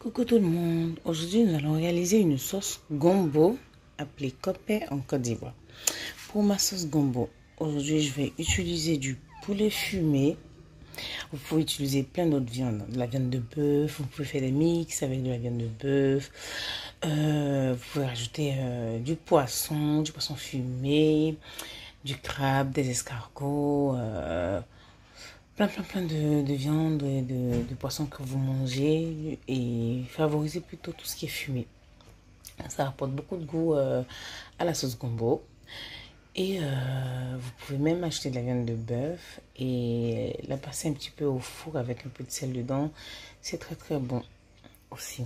Coucou tout le monde, aujourd'hui nous allons réaliser une sauce gombo appelée kopé en Côte d'Ivoire. Pour ma sauce gombo, aujourd'hui je vais utiliser du poulet fumé. Vous pouvez utiliser plein d'autres viandes, de la viande de bœuf, vous pouvez faire des mix avec de la viande de bœuf. Vous pouvez rajouter du poisson fumé, du crabe, des escargots, plein de viande et de poissons que vous mangez et favorisez plutôt tout ce qui est fumé. Ça apporte beaucoup de goût à la sauce gombo. Et vous pouvez même acheter de la viande de bœuf et la passer un petit peu au four avec un peu de sel dedans. C'est très bon aussi.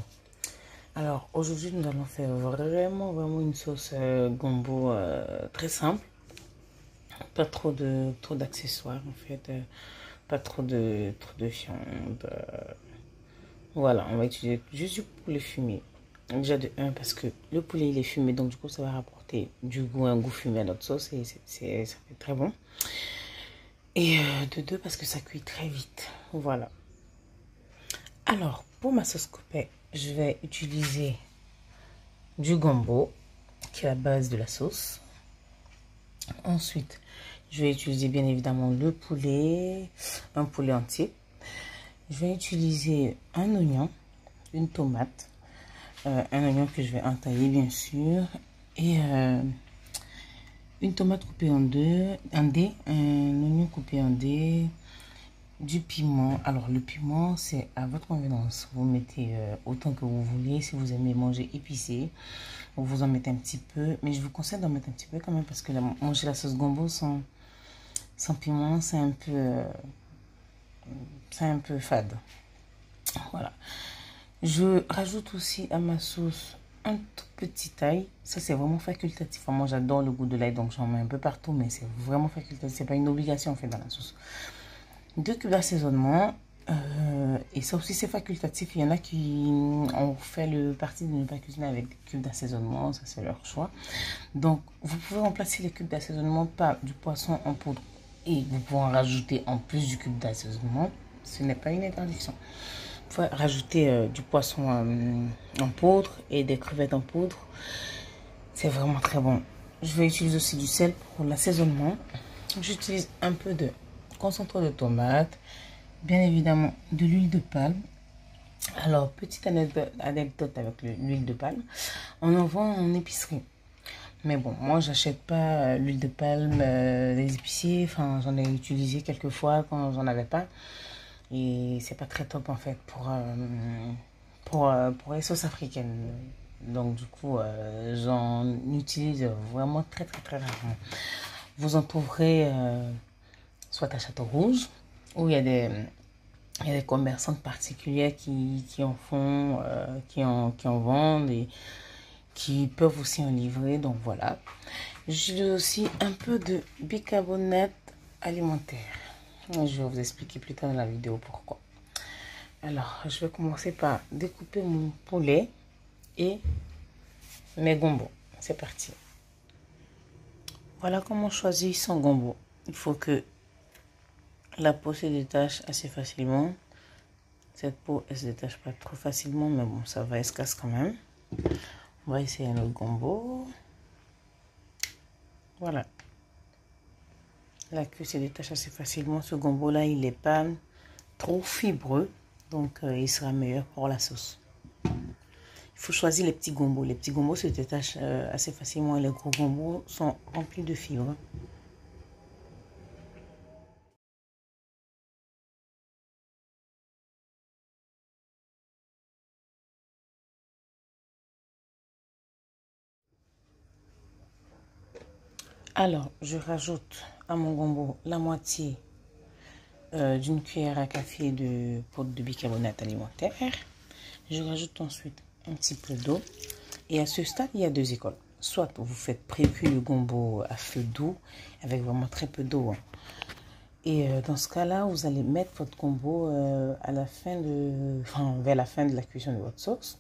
Alors aujourd'hui nous allons faire vraiment une sauce gombo très simple. Pas trop d'accessoires en fait. Pas trop de viande. Voilà, on va utiliser juste du poulet fumé. Déjà de 1 parce que le poulet il est fumé, donc du coup ça va rapporter du goût, un goût fumé à notre sauce et ça fait très bon. Et de 2 parce que ça cuit très vite. Voilà. Alors pour ma sauce kopé, je vais utiliser du gombo qui est la base de la sauce. Ensuite, je vais utiliser bien évidemment le poulet, un poulet entier. Je vais utiliser un oignon, une tomate, un oignon que je vais entailler bien sûr, et une tomate coupée en deux, un oignon coupé en dés, du piment. Alors le piment c'est à votre convenance, vous mettez autant que vous voulez. Si vous aimez manger épicé, vous en mettez un petit peu, mais je vous conseille d'en mettre un petit peu quand même parce que manger la sauce gombo sans piment c'est un peu fade. Voilà. Je rajoute aussi à ma sauce un tout petit ail. Ça, c'est vraiment facultatif. Enfin, moi, j'adore le goût de l'ail, donc j'en mets un peu partout, mais c'est vraiment facultatif. C'est pas une obligation, en fait, dans la sauce. 2 cubes d'assaisonnement. Et ça aussi, c'est facultatif. Il y en a qui ont fait le parti de ne pas cuisiner avec des cubes d'assaisonnement. Ça, c'est leur choix. Donc, vous pouvez remplacer les cubes d'assaisonnement par du poisson en poudre. Et vous pouvez en rajouter en plus du cube d'assaisonnement. Ce n'est pas une interdiction. Vous pouvez rajouter du poisson en poudre et des crevettes en poudre. C'est vraiment très bon. Je vais utiliser aussi du sel pour l'assaisonnement. J'utilise un peu de concentré de tomate. Bien évidemment, de l'huile de palme. Alors, petite anecdote avec l'huile de palme. On en vend en épicerie. Mais bon, moi, j'achète pas l'huile de palme des épiciers. Enfin, j'en ai utilisé quelques fois quand j'en avais pas. Et c'est pas très top en fait pour les sauces africaines. Donc du coup, j'en utilise vraiment très rarement. Vous en trouverez soit à Château Rouge, où il y a des commerçantes particulières qui en font, qui en vendent et qui peuvent aussi en livrer. Donc voilà. J'ai aussi un peu de bicarbonate alimentaire. Je vais vous expliquer plus tard dans la vidéo pourquoi. Alors, je vais commencer par découper mon poulet et mes gombos. C'est parti. Voilà comment choisir son gombo. Il faut que la peau se détache assez facilement. Cette peau, elle se détache pas trop facilement, mais bon, ça va, elle se casse quand même. On va essayer notre gombo. Voilà. La queue se détache assez facilement. Ce gombo-là, il n'est pas trop fibreux. Donc, il sera meilleur pour la sauce. Il faut choisir les petits gombos. Les petits gombos se détachent assez facilement et les gros gombos sont remplis de fibres. Alors, je rajoute à mon gombo la moitié d'une cuillère à café de poudre de bicarbonate alimentaire. Je rajoute ensuite un petit peu d'eau. Et à ce stade, il y a 2 écoles. Soit vous faites précuire le gombo à feu doux, avec vraiment très peu d'eau. Hein. Et dans ce cas-là, vous allez mettre votre gombo à la fin vers la fin de la cuisson de votre sauce.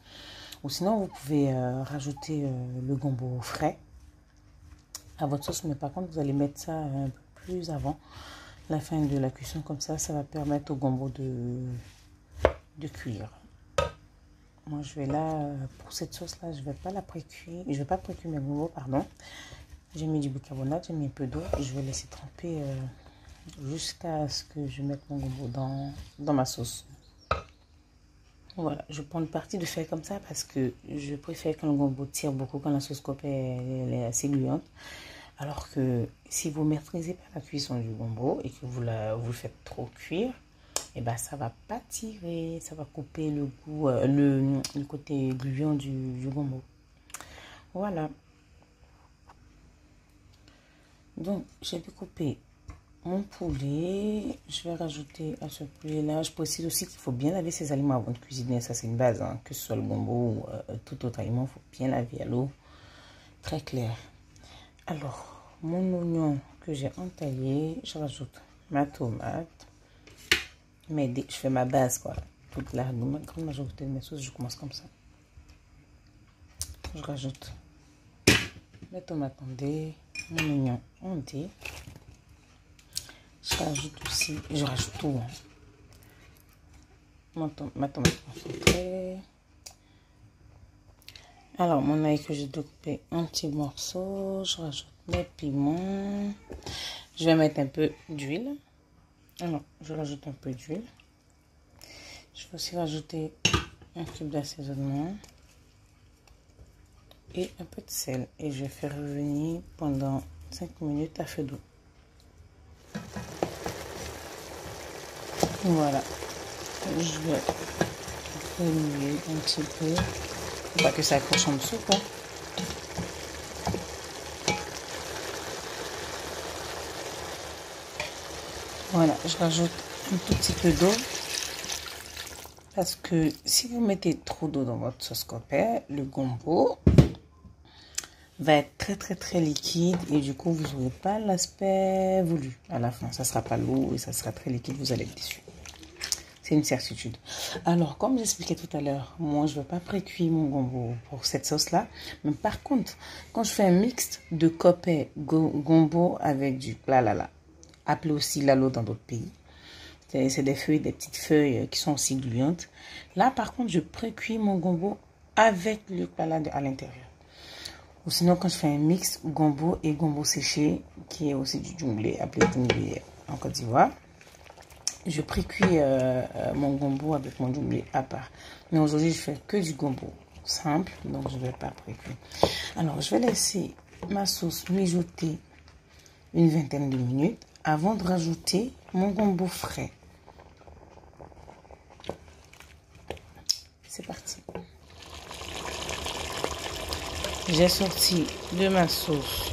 Ou sinon, vous pouvez rajouter le gombo frais à votre sauce. Mais par contre, vous allez mettre ça un peu plus avant la fin de la cuisson. Comme ça va permettre au gombo de cuire. moi je vais là, pour cette sauce là, je vais pas la précuire, je vais pas précuire mes gombos, pardon. J'ai mis du bicarbonate, j'ai mis un peu d'eau, je vais laisser tremper jusqu'à ce que je mette mon gombo dans ma sauce. Voilà, je prends le parti de faire comme ça parce que je préfère quand le gombo tire beaucoup, quand la sauce copée elle est assez gluante. Alors que si vous ne maîtrisez pas la cuisson du gombo et que vous le faites trop cuire, et ben ça va pas tirer, ça va couper le goût, le côté gluant du gombo. Voilà. Donc j'ai découpé mon poulet. Je vais rajouter à ce poulet là. Je précise aussi qu'il faut bien laver ses aliments avant de cuisiner. Ça c'est une base, hein. Que ce soit le gombo ou tout autre aliment, il faut bien laver à l'eau très claire. Alors mon oignon que j'ai entaillé, je rajoute ma tomate. Mais je fais ma base quoi. Toute la grande majorité de mes sauces, je commence comme ça. Je rajoute mes tomates en dés, mon oignon en dés. Je rajoute aussi, je rajoute tout. Hein. Ma tomate concentrée. Alors, mon ail que j'ai découpé en petits morceaux. Je rajoute mes piments. Je vais mettre un peu d'huile. Alors, je rajoute un peu d'huile. Je vais aussi rajouter un cube d'assaisonnement et un peu de sel. Et je vais faire revenir pendant 5 minutes à feu doux. Voilà. Je vais remuer un petit peu. Faut pas que ça accroche en dessous, quoi. Voilà, je rajoute un tout petit peu d'eau. Parce que si vous mettez trop d'eau dans votre sauce copée, le gombo va être très liquide et du coup vous n'aurez pas l'aspect voulu à la fin. Ça sera pas lourd et ça sera très liquide, vous allez être déçu. C'est une certitude. Alors comme j'expliquais tout à l'heure, moi je ne veux pas précuire mon gombo pour cette sauce là. Mais par contre, quand je fais un mix de copée gombo avec du la, appelé aussi lalo dans d'autres pays. C'est des feuilles, des petites feuilles qui sont aussi gluantes. Là, par contre, je précuis mon gombo avec le plat à l'intérieur. Ou sinon, quand je fais un mix gombo et gombo séché, qui est aussi du djunglé, appelé djunglé en Côte d'Ivoire, je précuis mon gombo avec mon djunglé à part. Mais aujourd'hui, je fais que du gombo simple, donc je ne vais pas précuire. Alors, je vais laisser ma sauce mijoter une vingtaine de minutes avant de rajouter mon gombo frais. C'est parti. J'ai sorti de ma sauce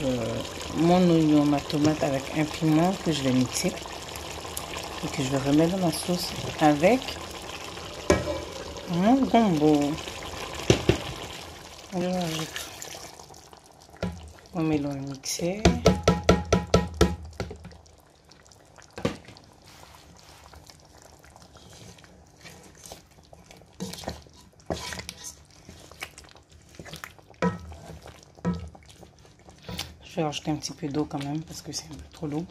mon oignon, ma tomate avec un piment que je vais mixer et que je vais remettre dans ma sauce avec mon gombo. Je rajoute mon mélange mixé. Je vais rajouter un petit peu d'eau quand même parce que c'est un peu trop lourd.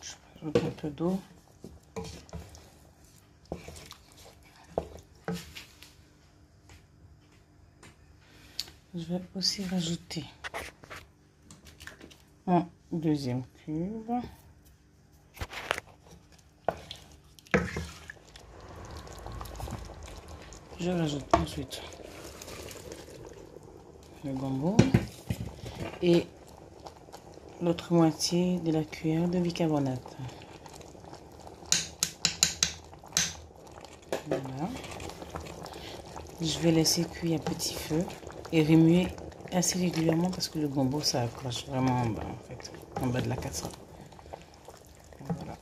Je rajoute un peu d'eau. Je vais aussi rajouter mon deuxième cube. Je rajoute ensuite le gombo et l'autre moitié de la cuillère de bicarbonate. Voilà. Je vais laisser cuire à petit feu et remuer assez régulièrement parce que le gombo ça accroche vraiment en bas en fait, en bas de la casserole. Voilà.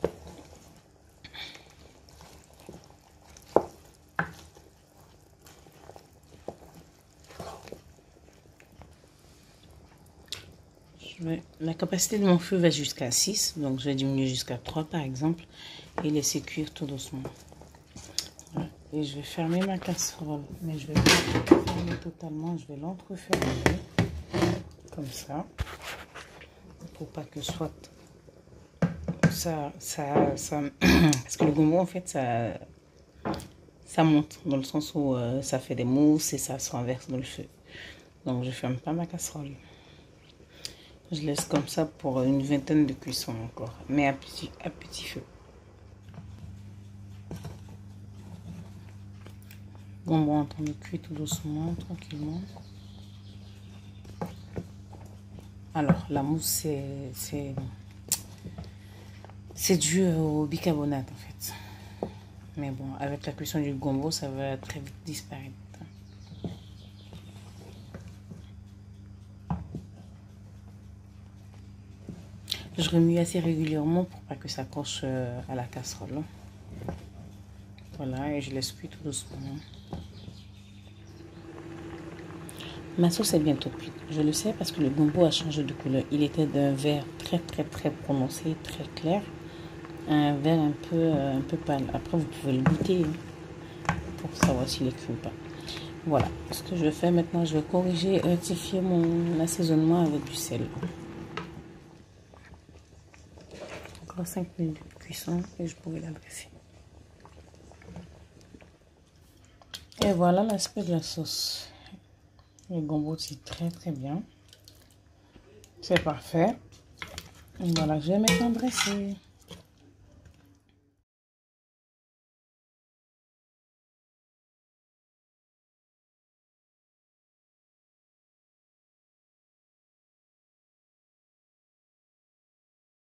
La capacité de mon feu va jusqu'à 6, donc je vais diminuer jusqu'à 3 par exemple et laisser cuire tout doucement. Voilà. Et je vais fermer ma casserole, mais je vais pas fermer totalement, je vais l'entrefermer comme ça pour pas que soit Parce que le gombo, en fait, ça monte dans le sens où ça fait des mousses et ça se renverse dans le feu. Donc, je ferme pas ma casserole. Je laisse comme ça pour une vingtaine de cuissons encore, mais à petit feu. Gombo en train de cuire tout doucement, tranquillement. Alors, la mousse, c'est dû au bicarbonate en fait. Mais bon, avec la cuisson du gombo, ça va très vite disparaître. Je remue assez régulièrement pour pas que ça accroche à la casserole. Voilà, et je laisse cuire tout doucement. Ma sauce est bientôt cuite. Je le sais parce que le gombo a changé de couleur. Il était d'un vert très prononcé, très clair, à un vert un peu pâle. Après, vous pouvez le goûter pour savoir s'il est cuit ou pas. Voilà. Ce que je vais faire maintenant, je vais corriger, rectifier mon assaisonnement avec du sel. Encore 5 minutes de cuisson et je pourrai la brasser. Et voilà l'aspect de la sauce. Le gombo c'est très bien. C'est parfait. Et voilà, je vais maintenant dresser.